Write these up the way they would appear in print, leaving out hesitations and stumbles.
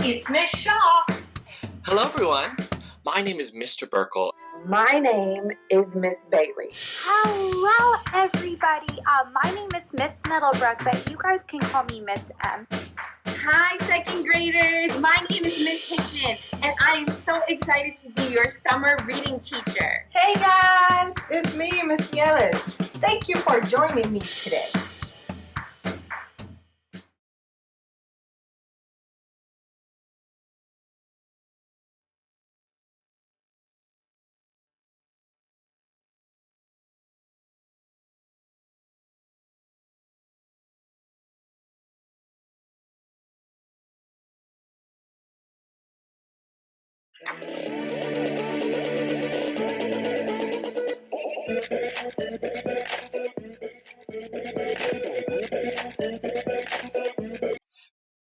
It's Miss Shaw. Hello, everyone. My name is Mr. Burkle. My name is Miss Bailey. Hello, everybody. My name is Miss Middlebrook, but you guys can call me Miss M. Hi, second graders. My name is Miss Hickman, and I am so excited to be your summer reading teacher. Hey guys, it's me, Miss Nieves. Thank you for joining me today.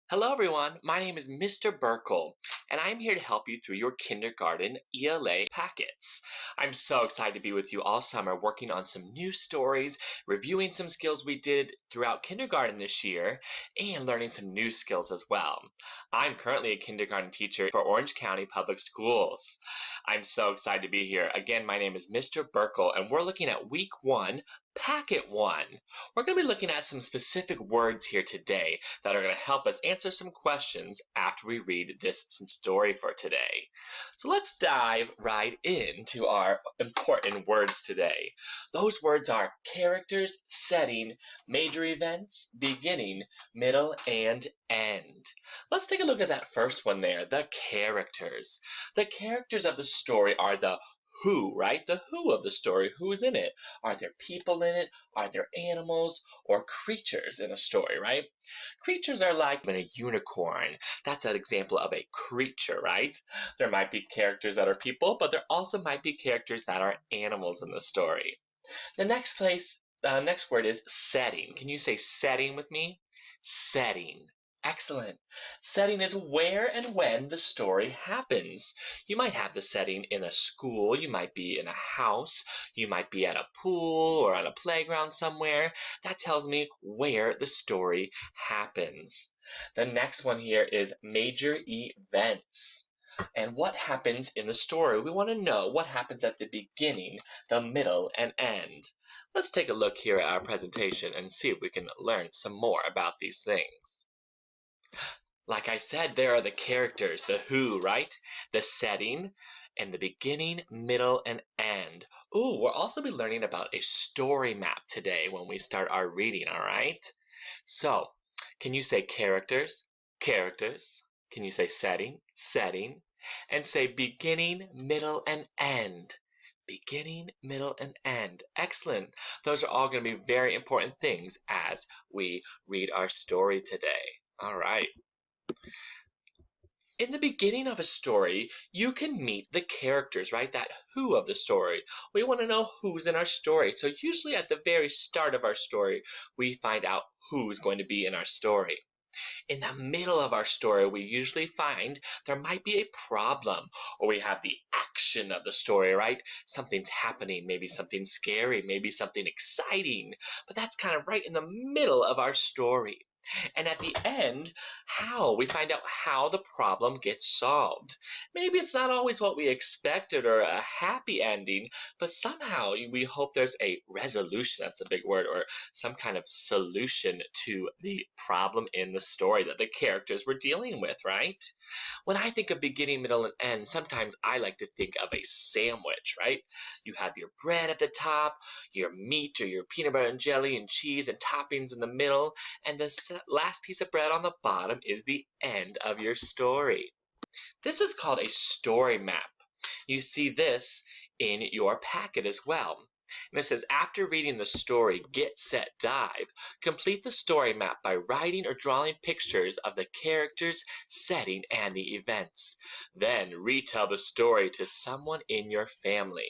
Hello, everyone. My name is Mr. Burkle, and I'm here to help you through your kindergarten ELA packets. I'm so excited to be with you all summer working on some new stories, reviewing some skills we did throughout kindergarten this year, and learning some new skills as well. I'm currently a kindergarten teacher for Orange County Public Schools. I'm so excited to be here. Again, my name is Mr. Burkle, and we're looking at week 1, Packet 1. We're going to be looking at some specific words here today that are going to help us answer some questions after we read this story for today. So let's dive right into our important words today. Those words are characters, setting, major events, beginning, middle, and end. Let's take a look at that first one there, the characters. The characters of the story are the who, right? The who of the story. Who's in it? Are there people in it? Are there animals or creatures in a story, right? Creatures are like a unicorn. That's an example of a creature, right? There might be characters that are people, but there also might be characters that are animals in the story. The next word is setting. Can you say setting with me? Setting. Excellent. Setting is where and when the story happens. You might have the setting in a school, you might be in a house, you might be at a pool or on a playground somewhere. That tells me where the story happens. The next one here is major events. And what happens in the story? We want to know what happens at the beginning, the middle, and end. Let's take a look here at our presentation and see if we can learn some more about these things. Like I said, there are the characters, the who, right? The setting, and the beginning, middle, and end. Ooh, we'll also be learning about a story map today when we start our reading, all right? So, can you say characters, characters? Can you say setting, setting? And say beginning, middle, and end. Beginning, middle, and end. Excellent. Those are all going to be very important things as we read our story today. All right. In the beginning of a story, you can meet the characters, right? That who of the story. We want to know who's in our story. So usually at the very start of our story, we find out who's going to be in our story. In the middle of our story, we usually find there might be a problem, or we have the action of the story, right? Something's happening, maybe something scary, maybe something exciting, but that's kind of right in the middle of our story. And at the end, we find out how the problem gets solved. Maybe it's not always what we expected or a happy ending, but somehow we hope there's a resolution, that's a big word, or some kind of solution to the problem in the story that the characters were dealing with, right? When I think of beginning, middle, and end, sometimes I like to think of a sandwich, right? You have your bread at the top, your meat or your peanut butter and jelly and cheese and toppings in the middle, and the last piece of bread on the bottom is the end of your story. This is called a story map. You see this in your packet as well. And it says, after reading the story, Get, Set, Dive, complete the story map by writing or drawing pictures of the characters, setting, and the events. Then retell the story to someone in your family.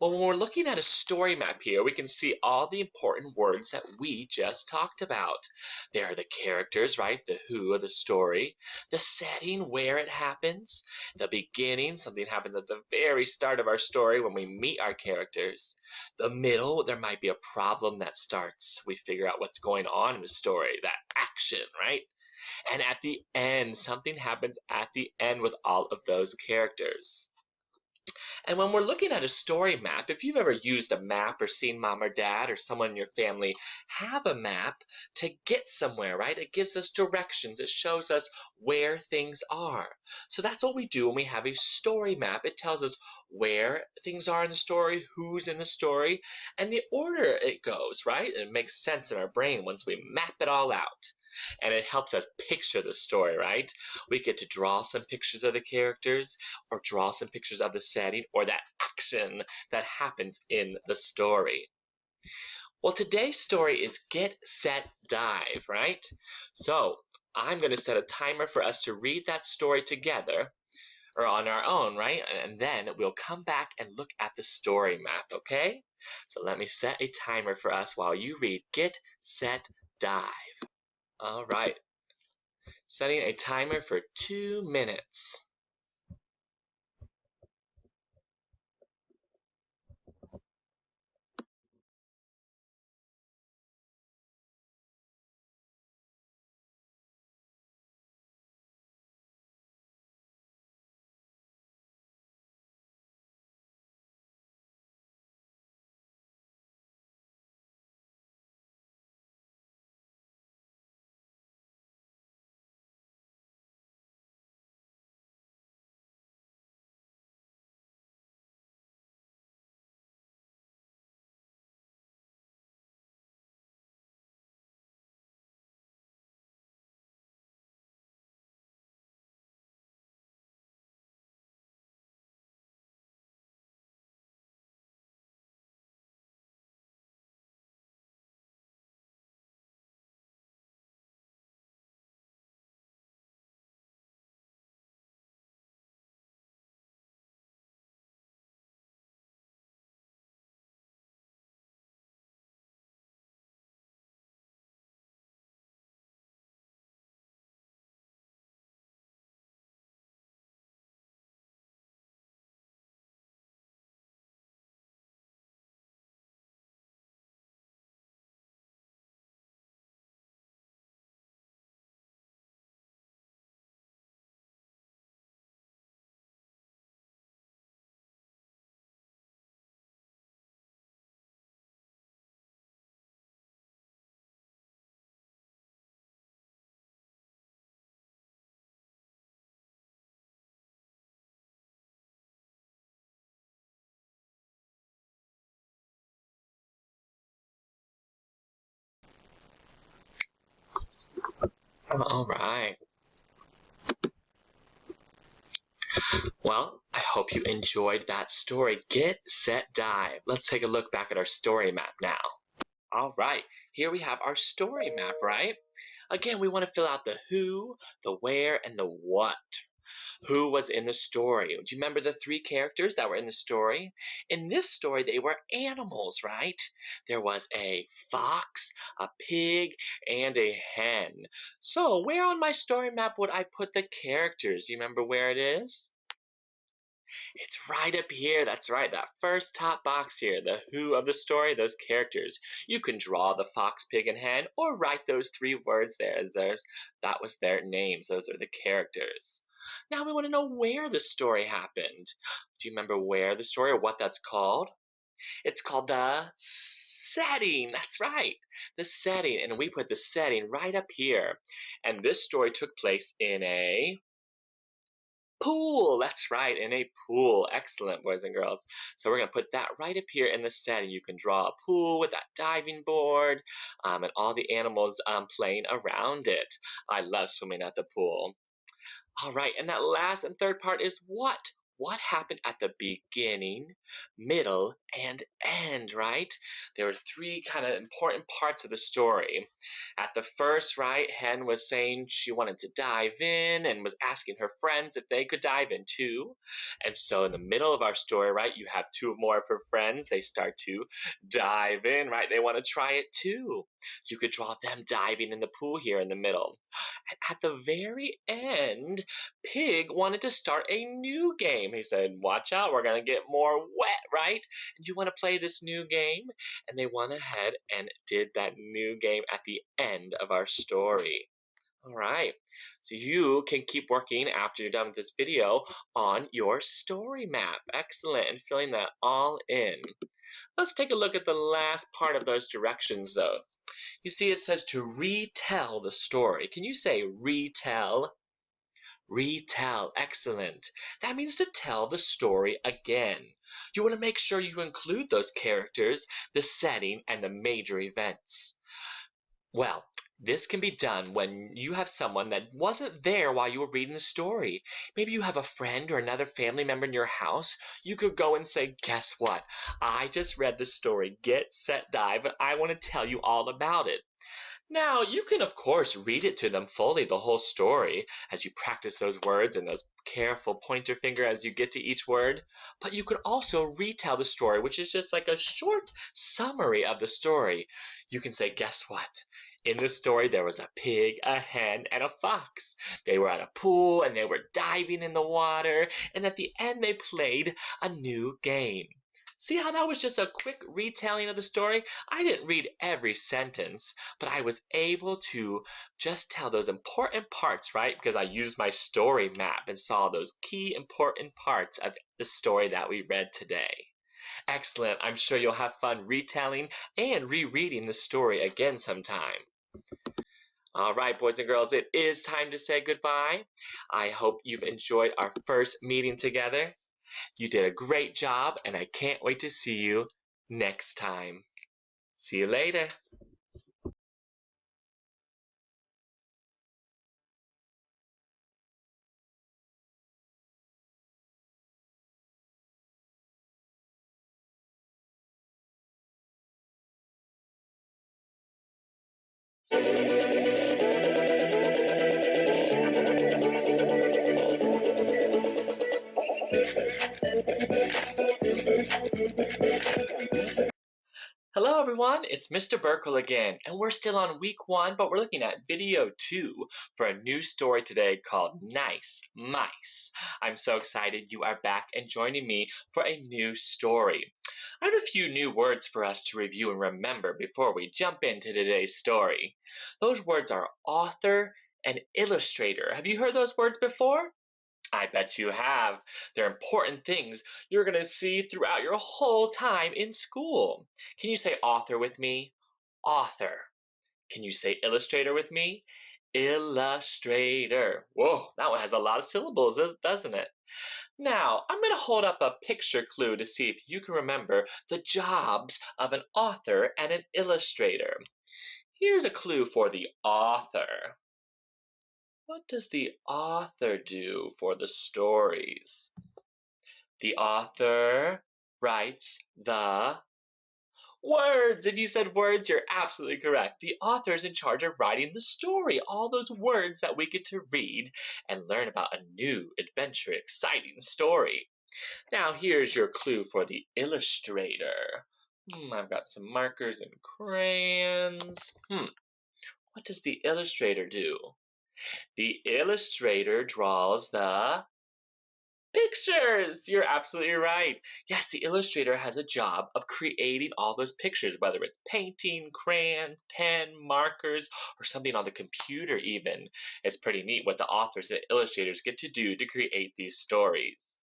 Well, when we're looking at a story map here, we can see all the important words that we just talked about. There are the characters, right? The who of the story, the setting, where it happens, the beginning, something happens at the very start of our story when we meet our characters. The middle, there might be a problem that starts. We figure out what's going on in the story, that action, right? And at the end, something happens at the end with all of those characters. And when we're looking at a story map, if you've ever used a map or seen mom or dad or someone in your family have a map to get somewhere, right? It gives us directions. It shows us where things are. So that's what we do when we have a story map. It tells us where things are in the story, who's in the story, and the order it goes, right? It makes sense in our brain once we map it all out. And it helps us picture the story, right? We get to draw some pictures of the characters or draw some pictures of the setting or that action that happens in the story. Well, today's story is Get, Set, Dive, right? So I'm going to set a timer for us to read that story together or on our own, right? And then we'll come back and look at the story map, okay? So let me set a timer for us while you read Get, Set, Dive. All right. Setting a timer for 2 minutes. All right. Well, I hope you enjoyed that story. Get, Set, Dive. Let's take a look back at our story map now. All right, here we have our story map, right? Again, we want to fill out the who, the where, and the what. Who was in the story? Do you remember the 3 characters that were in the story? In this story, they were animals, right? There was a fox, a pig, and a hen. So where on my story map would I put the characters? Do you remember where it is? It's right up here. That's right. That first top box here, the who of the story, those characters. You can draw the fox, pig, and hen or write those 3 words there. That was their names. Those are the characters. Now we want to know where the story happened. Do you remember where the story or what that's called? It's called the setting. That's right. The setting. And we put the setting right up here. And this story took place in a pool. That's right, in a pool. Excellent, boys and girls. So we're going to put that right up here in the setting. You can draw a pool with that diving board and all the animals playing around it. I love swimming at the pool. All right, and that last and third part is what? What happened at the beginning, middle, and end, right? There were 3 kind of important parts of the story. At the first, right, Hen was saying she wanted to dive in and was asking her friends if they could dive in too. And so in the middle of our story, right, you have 2 more of her friends. They start to dive in, right? They want to try it too. You could draw them diving in the pool here in the middle. And at the very end, Pig wanted to start a new game. He said, watch out, we're going to get more wet, right? And you want to play this new game? And they went ahead and did that new game at the end of our story. All right, so you can keep working after you're done with this video on your story map. Excellent, and filling that all in. Let's take a look at the last part of those directions though. You see it says to retell the story. Can you say retell? Retell, excellent. That means to tell the story again. You want to make sure you include those characters, the setting, and the major events. Well, this can be done when you have someone that wasn't there while you were reading the story. Maybe you have a friend or another family member in your house. You could go and say, guess what? I just read the story, Get, Set, Dive, but I want to tell you all about it. Now, you can of course read it to them fully, the whole story, as you practice those words and those careful pointer finger as you get to each word. But you could also retell the story, which is just like a short summary of the story. You can say, guess what? In the story, there was a pig, a hen, and a fox. They were at a pool and they were diving in the water, and at the end they played a new game. See how that was just a quick retelling of the story? I didn't read every sentence, but I was able to just tell those important parts, right? Because I used my story map and saw those key important parts of the story that we read today. Excellent. I'm sure you'll have fun retelling and rereading the story again sometime. All right, boys and girls, it is time to say goodbye. I hope you've enjoyed our first meeting together. You did a great job, and I can't wait to see you next time. See you later. Hello everyone, it's Mr. Burkle again, and we're still on week 1, but we're looking at video 2 for a new story today called Nice Mice. I'm so excited you are back and joining me for a new story. I have a few new words for us to review and remember before we jump into today's story. Those words are author and illustrator. Have you heard those words before? I bet you have. They're important things you're going to see throughout your whole time in school. Can you say author with me? Author. Can you say illustrator with me? Illustrator. Whoa, that one has a lot of syllables, doesn't it? Now, I'm going to hold up a picture clue to see if you can remember the jobs of an author and an illustrator. Here's a clue for the author. What does the author do for the stories? The author writes the words. If you said words, you're absolutely correct. The author is in charge of writing the story, all those words that we get to read and learn about a new, adventure, exciting story. Now, here's your clue for the illustrator. I've got some markers and crayons. What does the illustrator do? The illustrator draws the pictures. You're absolutely right. Yes, the illustrator has a job of creating all those pictures, whether it's painting, crayons, pen, markers, or something on the computer even. It's pretty neat what the authors and illustrators get to do to create these stories.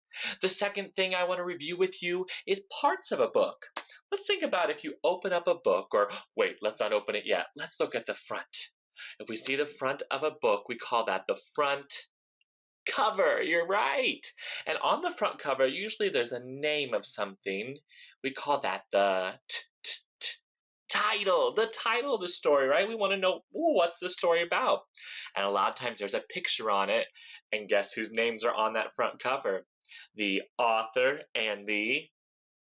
The second thing I want to review with you is parts of a book. Let's think about if you open up a book, or wait, let's not open it yet. Let's look at the front. If we see the front of a book, we call that the front cover. You're right. And on the front cover, usually there's a name of something. We call that the title. The title of the story, right? We want to know, what's the story about? And a lot of times there's a picture on it. And guess whose names are on that front cover? The author and the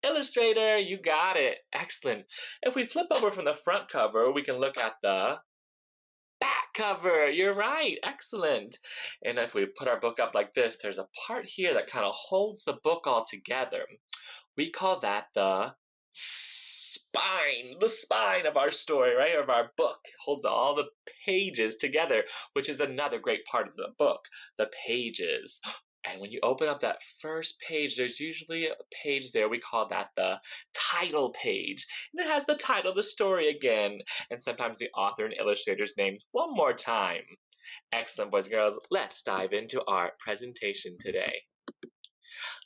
illustrator. You got it. Excellent. If we flip over from the front cover, we can look at the back cover. You're right. Excellent. And if we put our book up like this, there's a part here that kind of holds the book all together. We call that the spine of our story, right? Of our book. It holds all the pages together, which is another great part of the book, the pages. And when you open up that first page, there's usually a page there. We call that the title page. And it has the title of the story again. And sometimes the author and illustrator's names one more time. Excellent, boys and girls. Let's dive into our presentation today.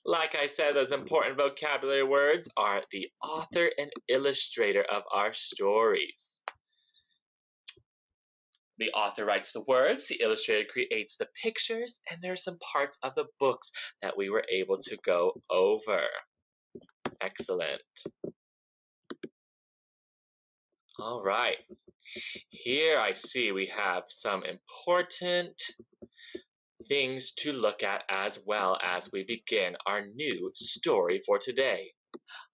Like I said, those important vocabulary words are the author and illustrator of our stories. The author writes the words, the illustrator creates the pictures, and there are some parts of the books that we were able to go over. Excellent. All right. Here I see we have some important things to look at as well as we begin our new story for today.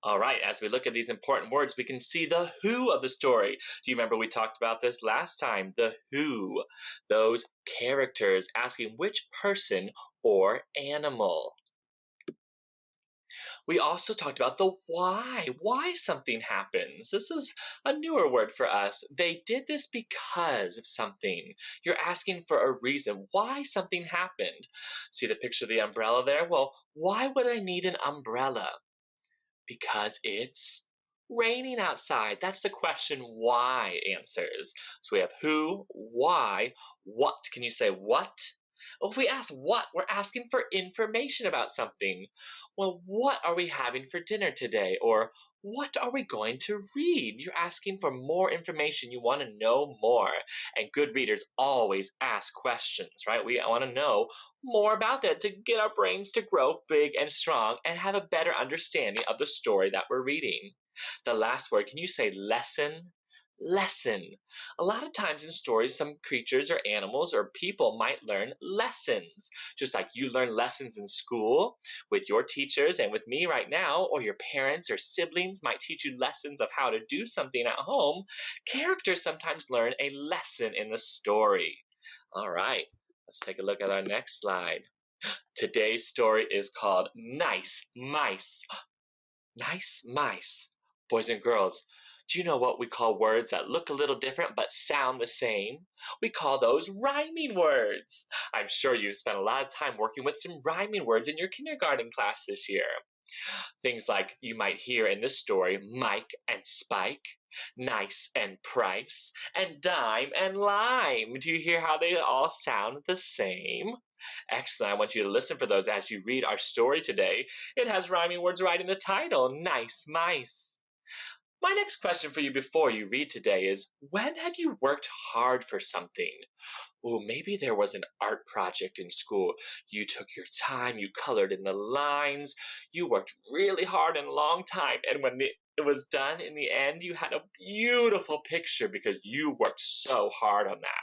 All right, as we look at these important words, we can see the who of the story. Do you remember we talked about this last time? The who, those characters asking which person or animal. We also talked about the why something happens. This is a newer word for us. They did this because of something. You're asking for a reason why something happened. See the picture of the umbrella there? Well, why would I need an umbrella? Because it's raining outside. That's the question why answers. So we have who, why, what. Can you say what? Well, if we ask what, we're asking for information about something. Well, what are we having for dinner today? Or what are we going to read? You're asking for more information. You want to know more. And good readers always ask questions, right? We want to know more about that to get our brains to grow big and strong and have a better understanding of the story that we're reading. The last word, can you say lesson? Lesson. A lot of times in stories, some creatures or animals or people might learn lessons. Just like you learn lessons in school with your teachers and with me right now, or your parents or siblings might teach you lessons of how to do something at home. Characters sometimes learn a lesson in the story. All right, let's take a look at our next slide. Today's story is called Nice Mice. Nice mice. Boys and girls, do you know what we call words that look a little different but sound the same? We call those rhyming words. I'm sure you've spent a lot of time working with some rhyming words in your kindergarten class this year. Things like you might hear in this story, Mike and Spike, nice and price, and dime and lime. Do you hear how they all sound the same? Excellent. I want you to listen for those as you read our story today. It has rhyming words right in the title, Nice Mice. My next question for you before you read today is, when have you worked hard for something? Oh, maybe there was an art project in school. You took your time, you colored in the lines, you worked really hard and a long time, and when it was done in the end, you had a beautiful picture because you worked so hard on that.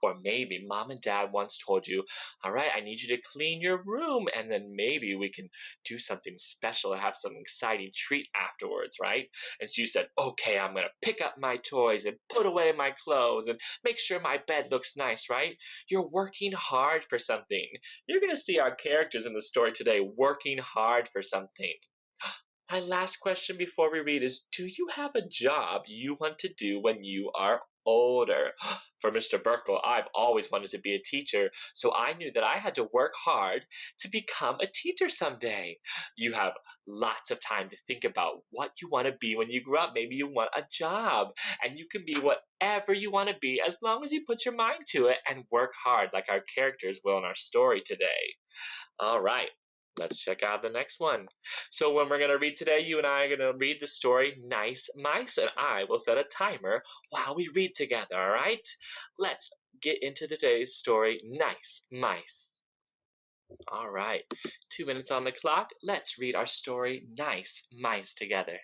Or maybe mom and dad once told you, all right, I need you to clean your room, and then maybe we can do something special and have some exciting treat afterwards, right? And so you said, okay, I'm going to pick up my toys and put away my clothes and make sure my bed looks nice, right? You're working hard for something. You're going to see our characters in the story today working hard for something. My last question before we read is, do you have a job you want to do when you are older? For Mr. Burkle, I've always wanted to be a teacher, so I knew that I had to work hard to become a teacher someday. You have lots of time to think about what you want to be when you grow up. Maybe you want a job, and you can be whatever you want to be as long as you put your mind to it and work hard like our characters will in our story today. All right. Let's check out the next one. So when we're going to read today, you and I are going to read the story Nice Mice, and I will set a timer while we read together, all right? Let's get into today's story, Nice Mice. All right, 2 minutes on the clock. Let's read our story, Nice Mice, together.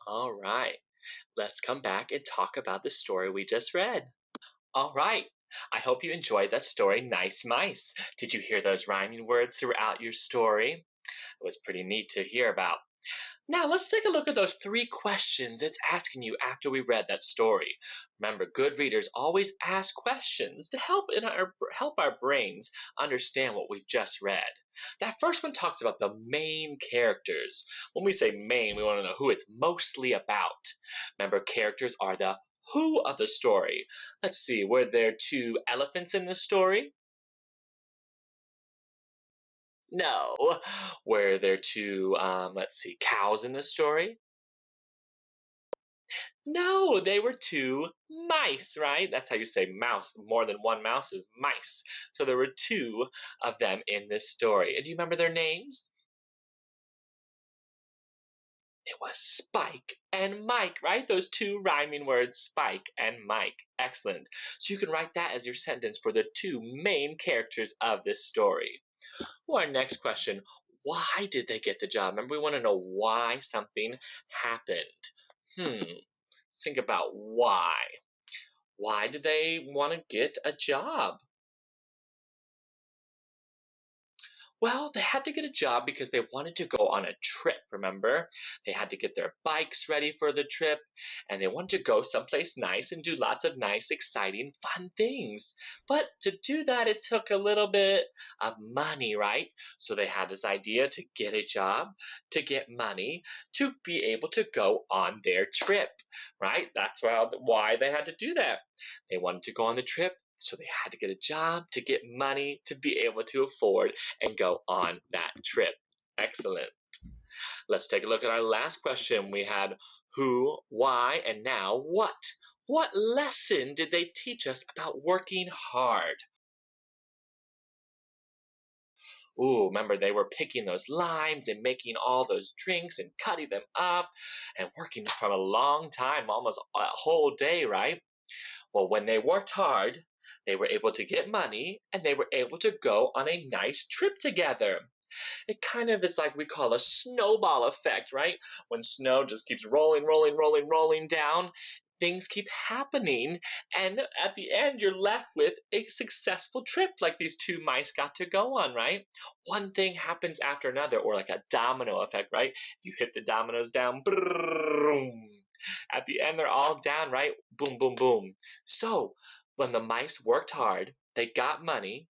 All right, let's come back and talk about the story we just read. All right, I hope you enjoyed that story, Nice Mice. Did you hear those rhyming words throughout your story? It was pretty neat to hear about. Now let's take a look at those 3 questions it's asking you after we read that story. Remember, good readers always ask questions to help our brains understand what we've just read. That first one talks about the main characters. When we say main, we want to know who it's mostly about. Remember, characters are the who of the story. Let's see, were there 2 elephants in the story? No. Were there 2, cows in the story? No, they were 2 mice, right? That's how you say mouse. More than one mouse is mice. So there were 2 of them in this story. And do you remember their names? It was Spike and Mike, right? Those 2 rhyming words, Spike and Mike. Excellent. So you can write that as your sentence for the 2 main characters of this story. Well, our next question, why did they get the job? Remember, we want to know why something happened. Think about why. Why did they want to get a job? Well, they had to get a job because they wanted to go on a trip, remember? They had to get their bikes ready for the trip, and they wanted to go someplace nice and do lots of nice, exciting, fun things. But to do that, it took a little bit of money, right? So they had this idea to get a job, to get money, to be able to go on their trip, right? That's why they had to do that. They wanted to go on the trip, so they had to get a job to get money to be able to afford and go on that trip. Excellent. Let's take a look at our last question. We had who, why, and now what. What lesson did they teach us about working hard? Ooh, remember they were picking those limes and making all those drinks and cutting them up and working for a long time, almost a whole day, right? Well, when they worked hard, they were able to get money and they were able to go on a nice trip together. It kind of is like we call a snowball effect, right? When snow just keeps rolling down, things keep happening, and at the end you're left with a successful trip like these 2 mice got to go on, right? One thing happens after another, or like a domino effect, right? You hit the dominoes down, boom. At the end, they're all down, right? Boom, boom, boom. So when the mice worked hard, they got money,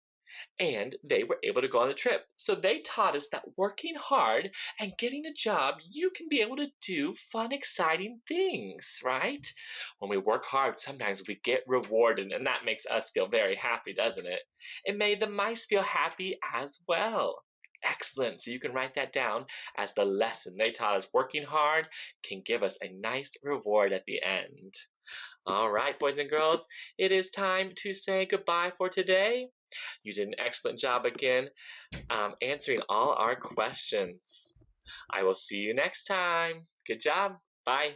and they were able to go on the trip. So they taught us that working hard and getting a job, you can be able to do fun, exciting things, right? When we work hard, sometimes we get rewarded, and that makes us feel very happy, doesn't it? It made the mice feel happy as well. Excellent. So you can write that down as the lesson. They taught us working hard can give us a nice reward at the end. All right, boys and girls, it is time to say goodbye for today. You did an excellent job again answering all our questions. I will see you next time. Good job. Bye.